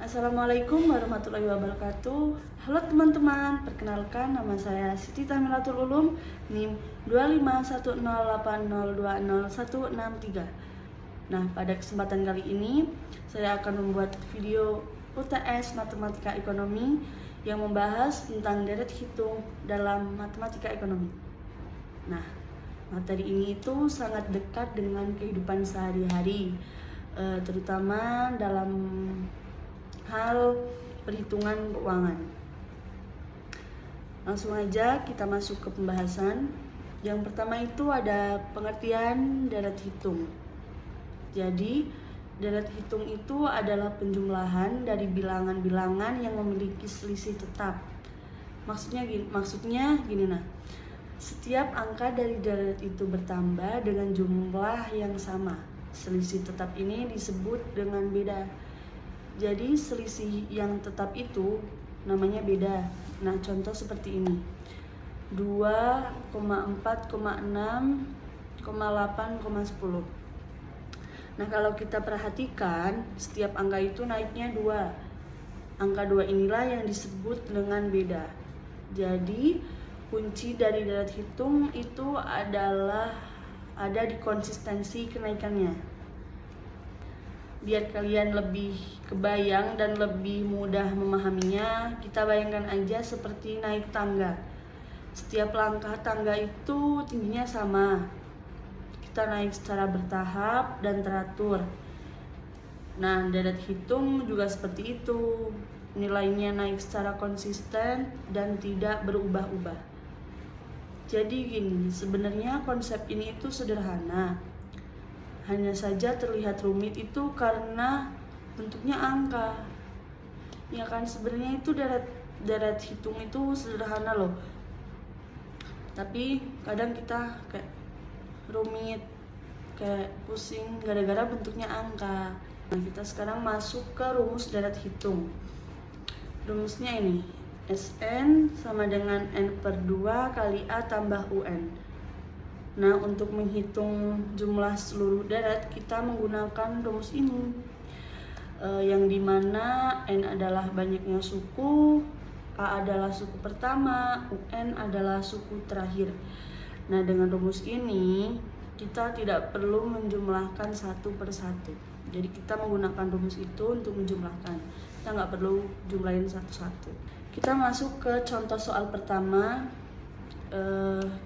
Assalamualaikum warahmatullahi wabarakatuh. Halo teman-teman, perkenalkan nama saya Siti Tamilatul Ulum, NIM 25108020163. Nah, pada kesempatan kali ini saya akan membuat video UTS Matematika Ekonomi yang membahas tentang deret hitung dalam matematika ekonomi. Nah, materi ini itu sangat dekat dengan kehidupan sehari-hari, terutama dalam hal perhitungan keuangan. Langsung aja kita masuk ke pembahasan. Yang pertama itu ada pengertian deret hitung. Jadi, deret hitung itu adalah penjumlahan dari bilangan-bilangan yang memiliki selisih tetap. Maksudnya gini nah. Setiap angka dari deret itu bertambah dengan jumlah yang sama. Selisih tetap ini disebut dengan beda. Jadi selisih yang tetap itu namanya beda. Nah, contoh seperti ini. 2,4,6,8,10. Nah, kalau kita perhatikan, setiap angka itu naiknya 2. Angka 2 inilah yang disebut dengan beda. Jadi, kunci dari deret hitung itu adalah ada di konsistensi kenaikannya. Biar kalian lebih kebayang dan lebih mudah memahaminya, kita bayangkan aja seperti naik tangga. Setiap langkah tangga itu tingginya sama. Kita naik secara bertahap dan teratur. Nah, deret hitung juga seperti itu. Nilainya naik secara konsisten dan tidak berubah-ubah. Jadi gini, sebenarnya konsep ini itu sederhana. Hanya saja terlihat rumit itu karena bentuknya angka. Ya kan, sebenarnya itu deret hitung itu sederhana loh. Tapi kadang kita kayak rumit, kayak pusing gara-gara bentuknya angka. Nah, kita sekarang masuk ke rumus deret hitung. Rumusnya ini, Sn sama dengan N/2 kali A tambah UN. Nah, untuk menghitung jumlah seluruh deret, kita menggunakan rumus ini, yang dimana N adalah banyaknya suku, A adalah suku pertama, UN adalah suku terakhir. Nah, dengan rumus ini, kita tidak perlu menjumlahkan satu per satu. Jadi, kita menggunakan rumus itu untuk menjumlahkan. Kita nggak perlu jumlahin satu-satu. Kita masuk ke contoh soal pertama.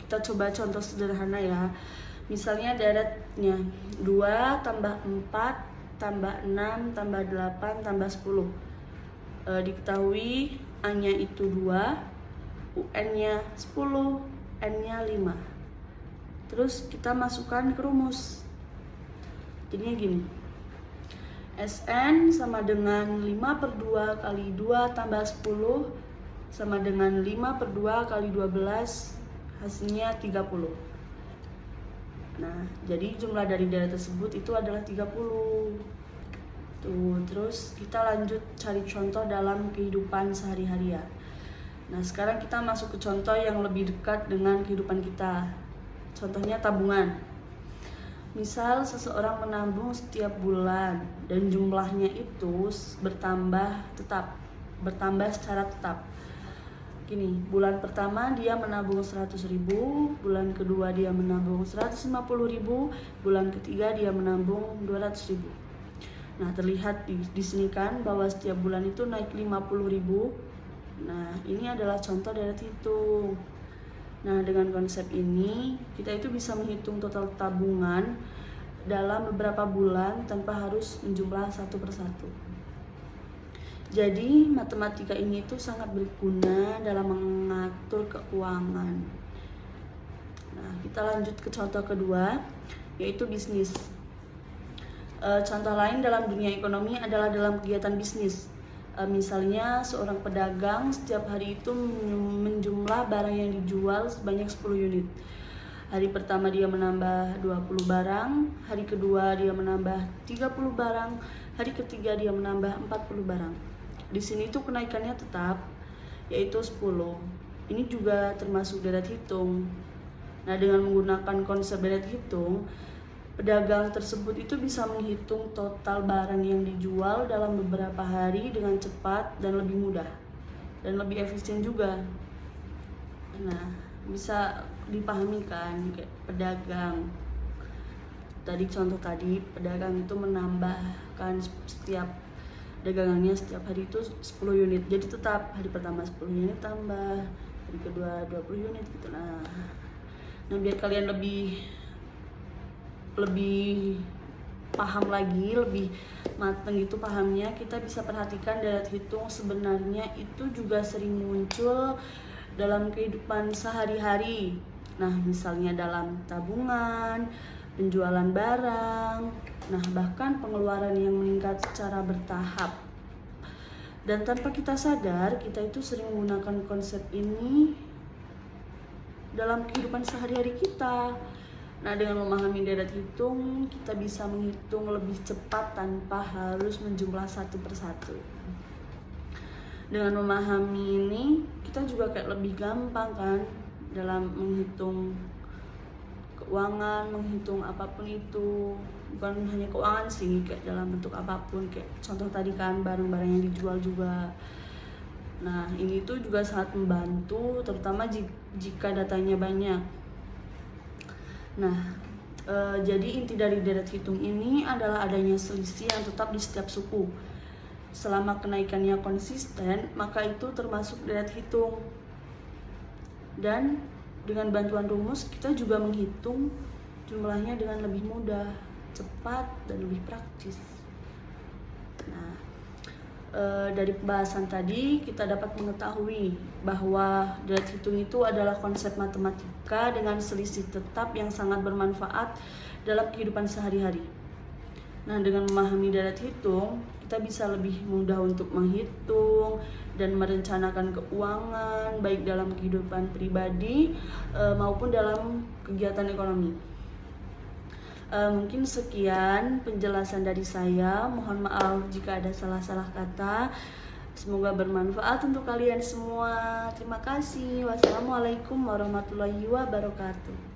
Kita coba contoh sederhana ya. Misalnya deretnya 2 tambah 4 tambah 6 tambah 8 tambah 10. Diketahui A-nya itu 2, UN-nya 10, N-nya 5. Terus kita masukkan ke rumus. Jadinya gini. Sn sama dengan 5/2 kali 2 tambah 10 sama dengan 5/2 kali 12, hasilnya 30. Nah, jadi jumlah dari deret tersebut itu adalah 30. Tuh, terus kita lanjut cari contoh dalam kehidupan sehari-hari ya. Nah, sekarang kita masuk ke contoh yang lebih dekat dengan kehidupan kita. Contohnya tabungan. Misal seseorang menabung setiap bulan dan jumlahnya itu bertambah secara tetap. Gini, bulan pertama dia menabung 100.000, bulan kedua dia menabung 150.000, bulan ketiga dia menabung 200.000. Nah, terlihat di sini kan bahwa setiap bulan itu naik 50.000. Nah, ini adalah contoh deret hitung. Nah, dengan konsep ini kita itu bisa menghitung total tabungan dalam beberapa bulan tanpa harus menjumlah satu persatu. Jadi, matematika ini itu sangat berguna dalam mengatur keuangan. Nah, kita lanjut ke contoh kedua, yaitu bisnis. Contoh lain dalam dunia ekonomi adalah dalam kegiatan bisnis. Misalnya, seorang pedagang setiap hari itu menjumlah barang yang dijual sebanyak 10 unit. Hari pertama dia menambah 20 barang, hari kedua dia menambah 30 barang, hari ketiga dia menambah 40 barang. Di sini tuh kenaikannya tetap, yaitu 10. Ini juga termasuk deret hitung. Nah, dengan menggunakan konsep deret hitung, Pedagang tersebut itu bisa menghitung total barang yang dijual dalam beberapa hari dengan cepat dan lebih mudah dan lebih efisien juga. Nah, bisa dipahami kan, kayak pedagang tadi, contoh tadi pedagang itu menambahkan setiap dagangannya setiap hari itu 10 unit, jadi tetap hari pertama 10 unit tambah, hari kedua 20 unit gitu. Nah biar kalian lebih paham lagi, lebih mateng gitu pahamnya, kita bisa perhatikan deret hitung sebenarnya itu juga sering muncul dalam kehidupan sehari-hari. Nah, misalnya dalam tabungan, penjualan barang, nah bahkan pengeluaran yang meningkat secara bertahap. Dan tanpa kita sadar, kita itu sering menggunakan konsep ini dalam kehidupan sehari-hari kita. Nah, dengan memahami deret hitung, kita bisa menghitung lebih cepat tanpa harus menjumlah satu persatu. Dengan memahami ini, kita juga kayak lebih gampang kan dalam menghitung keuangan, menghitung apapun itu. Bukan hanya keuangan sih, kayak dalam bentuk apapun, kayak contoh tadi kan barang-barang yang dijual juga. Nah, ini tuh juga sangat membantu, terutama jika datanya banyak. Nah, jadi inti dari deret hitung ini adalah adanya selisih yang tetap di setiap suku. Selama kenaikannya konsisten, maka itu termasuk deret hitung. Dan dengan bantuan rumus, kita juga menghitung jumlahnya dengan lebih mudah, cepat, dan lebih praktis. Nah, dari pembahasan tadi kita dapat mengetahui bahwa deret hitung itu adalah konsep matematika dengan selisih tetap yang sangat bermanfaat dalam kehidupan sehari-hari. Nah, dengan memahami deret hitung, kita bisa lebih mudah untuk menghitung dan merencanakan keuangan baik dalam kehidupan pribadi maupun dalam kegiatan ekonomi. Mungkin sekian penjelasan dari saya. Mohon maaf jika ada salah-salah kata. Semoga bermanfaat untuk kalian semua. Terima kasih. Wassalamualaikum warahmatullahi wabarakatuh.